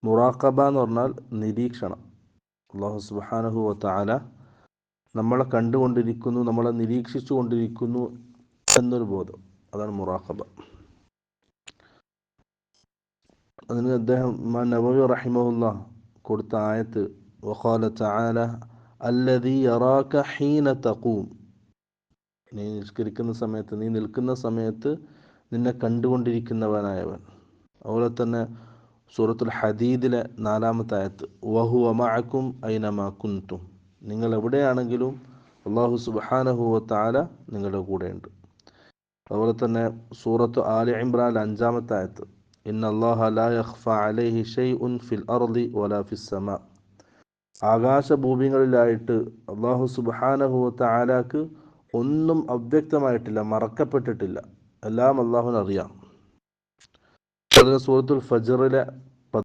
മുറാഖബ എന്ന് പറഞ്ഞാൽ നിരീക്ഷണം. അല്ലാഹു സുബ്ഹാനഹു വ തആല നമ്മളെ കണ്ടുകൊണ്ടിരിക്കുന്നു, നമ്മളെ നിരീക്ഷിച്ചു കൊണ്ടിരിക്കുന്നു എന്നൊരു ബോധം. അതാണ് മുറാഖബ. അതിന് അദ്ദേഹം ഇമാം നവവി റഹിമഹുല്ലാഹ് കൊടുത്ത ആയത്ത് വഖാല തആല അല്ലദീ യറാക ഹീന തഖൂം, നീ നിസ്കരിക്കുന്ന സമയത്ത്, നീ നിൽക്കുന്ന സമയത്ത് നിന്നെ കണ്ടുകൊണ്ടിരിക്കുന്നവനായവൻ. അതുപോലെ തന്നെ സൂറത്തുൽ ഹദീദിലെ 4-ാമത്തെ ആയത്ത് വഹുവ മഅകും ഐനമാ കുൻതും, നിങ്ങൾ എവിടെയാണെങ്കിലും അല്ലാഹു സുബ്ഹാനഹു വ തആല നിങ്ങളുടെ കൂടെയുണ്ട്. അതുപോലെ തന്നെ സൂറത്ത് ആലി ഇംറാൻ 5-ാമത്തെ ആയത്ത് ഇന്നല്ലാഹ ലാ യഖ്ഫ അലൈഹി ഷൈഉൻ ഫിൽ അർളി വലാ ഫിസ് സമാ, ആകാശഭൂമികളിലായിട്ട് അല്ലാഹു സുബ്ഹാനഹു വ തആലാക്ക് ഒന്നും അവ്യക്തമായിട്ടില്ല, മറക്കപ്പെട്ടിട്ടില്ല, എല്ലാം അല്ലാഹുവിന് അറിയാം. അതുപോലെ സൂറത്തുൽ ഫജ്റിലെ